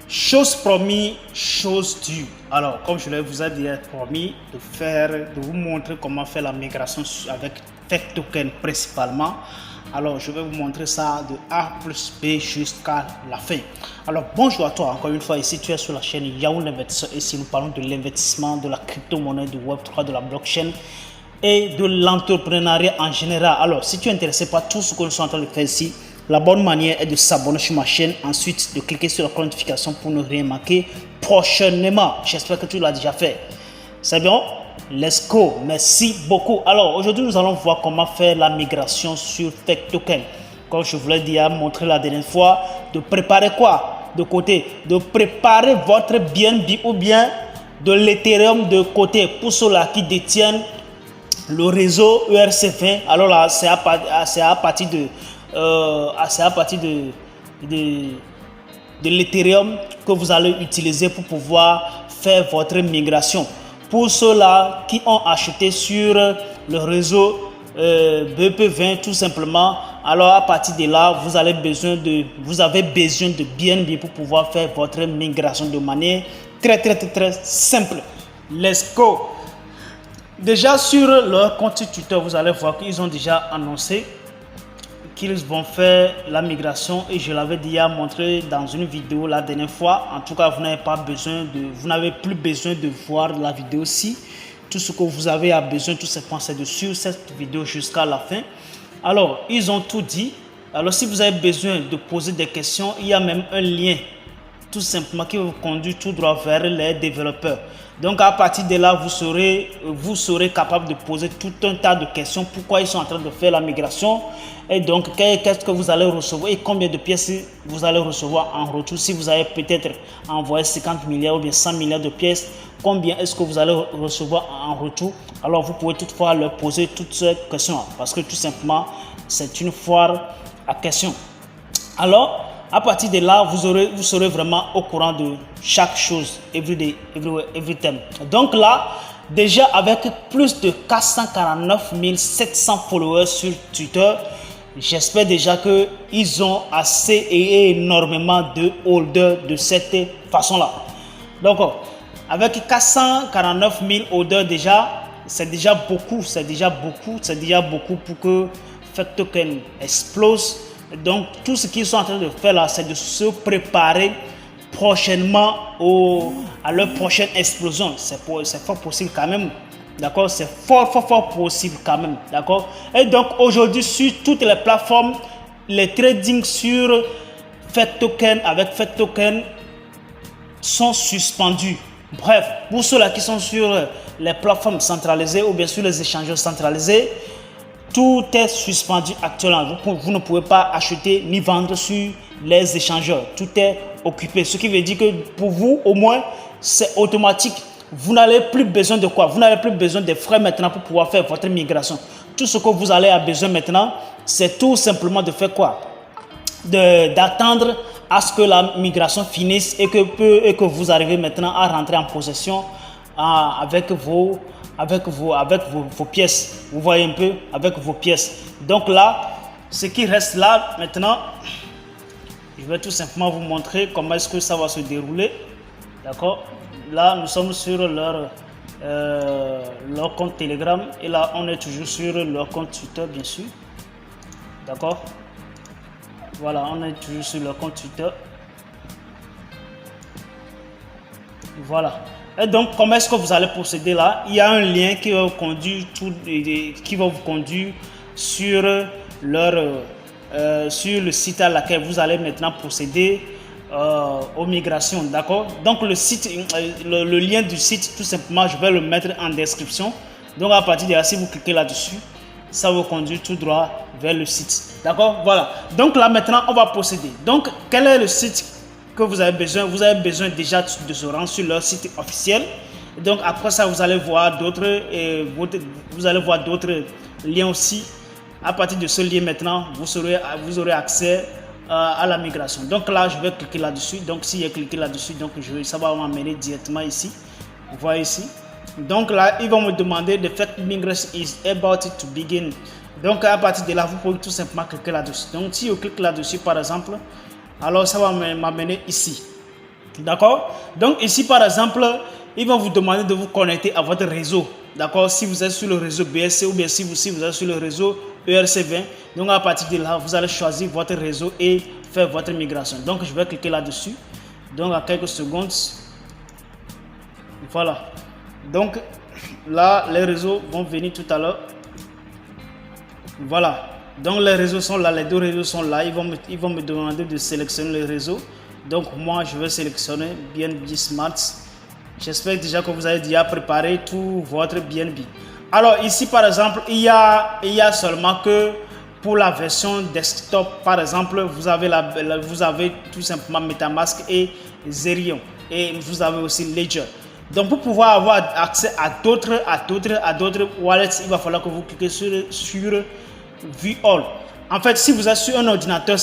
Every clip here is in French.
Chose promis, chose due. Alors, comme je vous ai déjà promis de vous montrer comment faire la migration avec Fake Token principalement. Alors, je vais vous montrer ça de A plus B jusqu'à la fin. Alors, bonjour à toi encore une fois. Ici, tu es sur la chaîne Yahoo Investisseur. Ici, nous parlons de l'investissement, de la crypto-monnaie, du Web3, de la blockchain et de l'entrepreneuriat en général. Alors, si tu es intéressé par tout ce que nous sommes en train de faire ici, la bonne manière est de s'abonner sur ma chaîne, ensuite de cliquer sur la notification pour ne rien manquer prochainement. J'espère que tu l'as déjà fait. C'est bon? Let's go. Merci beaucoup. Alors, aujourd'hui, nous allons voir comment faire la migration sur Fake Token. Comme je vous l'ai déjà montré la dernière fois, de préparer quoi de côté? De préparer votre BNB ou bien de l'Ethereum de côté pour ceux-là qui détiennent le réseau ERC20. Alors là, c'est à partir de l'Ethereum que vous allez utiliser pour pouvoir faire votre migration. Pour ceux-là qui ont acheté sur le réseau BP20 tout simplement, alors à partir de là, vous avez besoin de BNB pour pouvoir faire votre migration de manière très simple. Let's go. Déjà sur leur compte Twitter, vous allez voir qu'ils ont déjà annoncé qu'ils vont faire la migration et je l'avais déjà montré dans une vidéo la dernière fois. En tout cas, vous n'avez plus besoin de voir la vidéo ci. Tout ce que vous avez besoin, tout simplement, c'est de suivre cette vidéo jusqu'à la fin. Alors, ils ont tout dit. Alors, si vous avez besoin de poser des questions, il y a même un lien tout simplement qui vous conduit tout droit vers les développeurs. Donc à partir de là, vous serez capable de poser tout un tas de questions. Pourquoi ils sont en train de faire la migration? Et donc qu'est-ce que vous allez recevoir et combien de pièces vous allez recevoir en retour? Si vous avez peut-être envoyé 50 milliards ou bien 100 milliards de pièces, combien est-ce que vous allez recevoir en retour? Alors vous pouvez toutefois leur poser toutes ces questions parce que tout simplement c'est une foire à questions. Alors à partir de là, vous serez vraiment au courant de chaque chose, every day, every time. Donc là, déjà avec plus de 449 700 followers sur Twitter, j'espère déjà qu'ils ont assez et énormément de holders de cette façon-là. Donc, avec 449 000 holders déjà, c'est déjà beaucoup pour que Fake Token explose. Donc, tout ce qu'ils sont en train de faire là, c'est de se préparer prochainement à leur prochaine explosion. C'est fort possible quand même. D'accord? C'est fort possible quand même. D'accord? Et donc, aujourd'hui, sur toutes les plateformes, les trading sur Fake Token, avec Fake Token, sont suspendus. Bref, pour ceux-là qui sont sur les plateformes centralisées ou bien sur les échangeurs centralisés, tout est suspendu actuellement. Vous ne pouvez pas acheter ni vendre sur les échangeurs. Tout est occupé. Ce qui veut dire que pour vous, au moins, c'est automatique. Vous n'avez plus besoin de quoi? Vous n'avez plus besoin de frais maintenant pour pouvoir faire votre migration. Tout ce que vous allez avoir besoin maintenant, c'est tout simplement de faire quoi? D'attendre à ce que la migration finisse et que vous arrivez maintenant à rentrer en possession avec vos pièces. Vous voyez un peu, avec vos pièces. Donc là, ce qui reste là maintenant, je vais tout simplement vous montrer comment est-ce que ça va se dérouler. D'accord? Là, nous sommes sur leur compte Telegram et là, on est toujours sur leur compte Twitter, bien sûr. D'accord? Voilà, on est toujours sur leur compte Twitter. Voilà. Et donc, comment est-ce que vous allez procéder là? Il y a un lien qui va vous conduire, sur le site à laquelle vous allez maintenant procéder aux migrations. D'accord? Donc, le lien du site, tout simplement, je vais le mettre en description. Donc, à partir de là, si vous cliquez là-dessus, ça vous conduit tout droit vers le site. D'accord? Voilà. Donc, là, maintenant, on va procéder. Donc, quel est le site que vous avez besoin? Vous avez besoin déjà de se rendre sur leur site officiel. Donc après ça, vous allez voir d'autres liens aussi. À partir de ce lien maintenant, vous aurez accès à la migration. Donc là, je vais cliquer là-dessus. Donc si j'ai cliqué là-dessus, donc ça va m'amener directement ici. Vous voyez ici. Donc là, ils vont me demander the Fake migration is about to begin. Donc à partir de là, vous pouvez tout simplement cliquer là-dessus. Donc si je clique là-dessus par exemple, alors ça va m'amener ici. D'accord? Donc ici par exemple, ils vont vous demander de vous connecter à votre réseau. D'accord? Si vous êtes sur le réseau BSC ou bien si vous êtes sur le réseau ERC20. Donc à partir de là, vous allez choisir votre réseau et faire votre migration. Donc je vais cliquer là-dessus. Donc à quelques secondes. Voilà. Donc là, les réseaux vont venir tout à l'heure. Voilà. Donc les réseaux sont là, les deux réseaux sont là. Ils vont me demander de sélectionner le réseau. Donc moi, je vais sélectionner BNB Smart. J'espère déjà que vous avez déjà préparé tout votre BNB. Alors ici, par exemple, il y a seulement que pour la version desktop, par exemple, vous avez tout simplement MetaMask et Ethereum. Et vous avez aussi Ledger. Donc pour pouvoir avoir accès à d'autres wallets, il va falloir que vous cliquez sur View All. En fait, si vous êtes sur un ordinateur,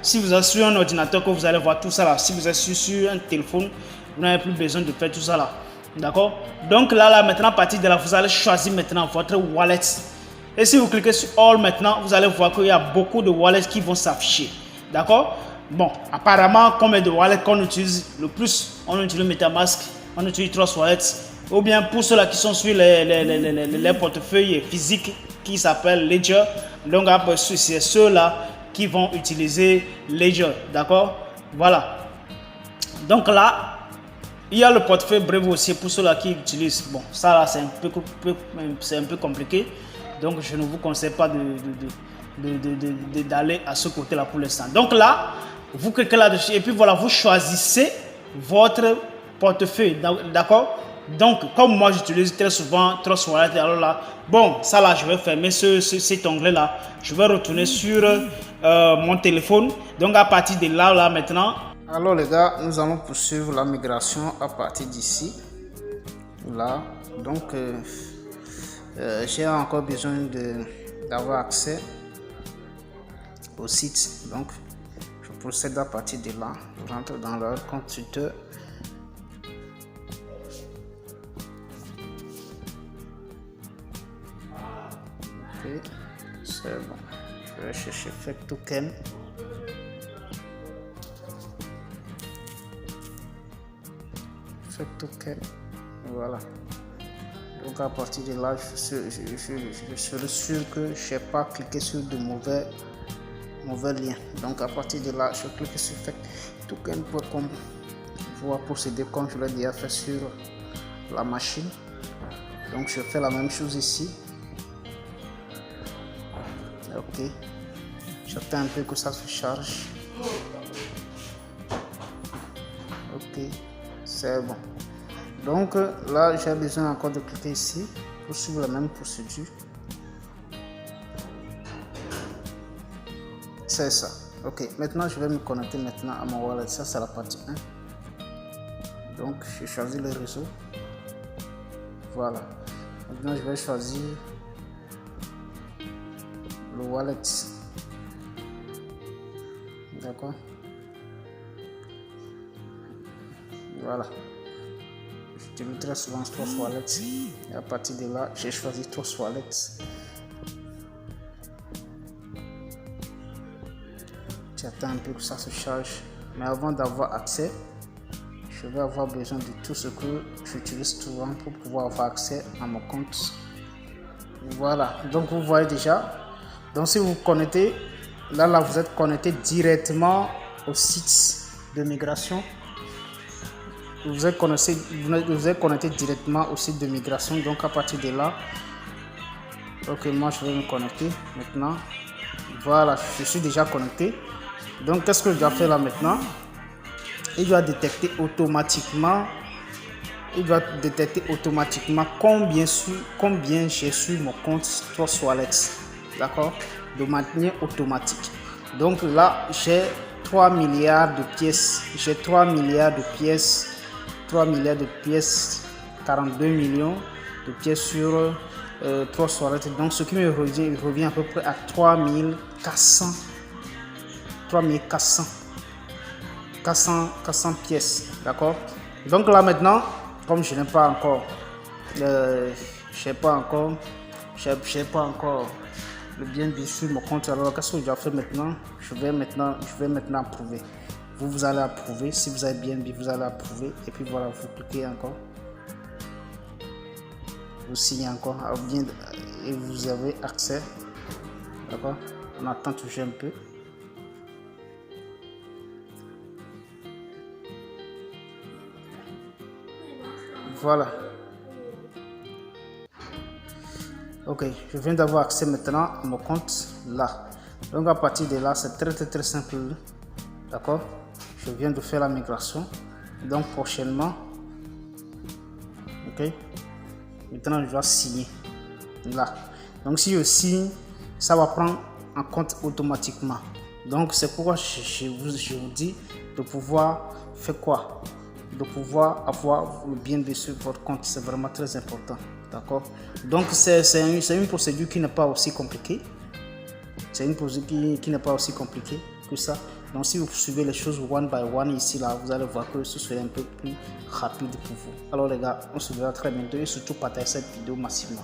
si vous êtes sur un ordinateur que vous allez voir tout ça là, si vous êtes sur un téléphone, vous n'avez plus besoin de faire tout ça là. D'accord? Donc là, maintenant, à partir de là, vous allez choisir maintenant votre wallet. Et si vous cliquez sur All maintenant, vous allez voir qu'il y a beaucoup de wallets qui vont s'afficher. D'accord? Bon, apparemment, combien de wallets qu'on utilise le plus? On utilise MetaMask, on utilise Trust Wallet. Ou bien pour ceux-là qui sont sur les portefeuilles physiques qui s'appellent Ledger. Donc c'est ceux-là qui vont utiliser Ledger. D'accord? Voilà. Donc là, il y a le portefeuille Brave aussi pour ceux-là qui utilisent. Bon, ça là, c'est un peu compliqué. Donc, je ne vous conseille pas d'aller à ce côté-là pour l'instant. Donc là, vous cliquez là-dessus et puis voilà, vous choisissez votre portefeuille. D'accord? Donc, comme moi, j'utilise très souvent Trust Wallet, alors là, bon, ça là, je vais fermer cet onglet-là. Je vais retourner sur mon téléphone. Donc, à partir de là, maintenant. Alors les gars, nous allons poursuivre la migration à partir d'ici. Là, donc j'ai encore besoin d'avoir accès au site. Donc je procède à partir de là. Je rentre dans leur compte Twitter. Ok, c'est bon. Je vais chercher Fake Token. Token, voilà. Donc à partir de là, je serai sûr que je n'ai pas cliqué sur de mauvais liens. Donc à partir de là, je clique sur token.com. Je vais procéder comme je l'ai déjà fait sur la machine. Donc je fais la même chose ici. Ok. J'attends un peu que ça se charge. Ok. C'est bon. Donc là, j'ai besoin encore de cliquer ici pour suivre la même procédure. C'est ça. Ok, maintenant je vais me connecter maintenant à mon wallet. Ça, c'est la partie 1. Donc, je choisis le réseau. Voilà. Maintenant, je vais choisir le wallet. D'accord. Voilà. J'utilise très souvent Trust Wallet. Et à partir de là, j'ai choisi Trust Wallet. J'attends un peu que ça se charge. Mais avant d'avoir accès, je vais avoir besoin de tout ce que j'utilise souvent pour pouvoir avoir accès à mon compte. Voilà. Donc vous voyez déjà. Donc si vous vous connectez, là vous êtes connecté directement au site de migration. Vous êtes connecté directement au site de migration. Donc à partir de là, ok, moi je vais me connecter maintenant. Voilà, je suis déjà connecté. Donc qu'est-ce que je dois faire là maintenant? Il doit détecter automatiquement combien j'ai sur mon compte Trust Wallet. D'accord? De manière automatique. Donc là, j'ai 3 milliards de pièces. J'ai 3 milliards de pièces. 3 milliards de pièces, 42 millions de pièces sur Trust Wallet. Donc ce qui me revient à peu près à 3400 pièces. D'accord? Donc là maintenant, comme je n'ai pas encore le bien sur mon compte, alors qu'est-ce que je dois faire maintenant? Je vais maintenant approuver. vous allez approuver. Si vous avez bien mis, vous allez approuver. Et puis voilà, vous cliquez encore. Vous signez encore. Et vous avez accès. D'accord? On attend toujours un peu. Voilà. Ok, je viens d'avoir accès maintenant à mon compte là. Donc à partir de là, c'est très simple. D'accord? Je viens de faire la migration. Donc prochainement, ok. Maintenant, je dois signer là. Donc si je signe, ça va prendre en compte automatiquement. Donc c'est pourquoi je vous dis de pouvoir faire quoi? De pouvoir avoir le bien dessus votre compte. C'est vraiment très important. D'accord? Donc c'est une procédure qui n'est pas aussi compliquée. C'est une procédure qui n'est pas aussi compliquée que ça. Donc si vous suivez les choses one by one ici là, vous allez voir que ce serait un peu plus rapide pour vous. Alors les gars, on se verra très bientôt et surtout partagez cette vidéo massivement.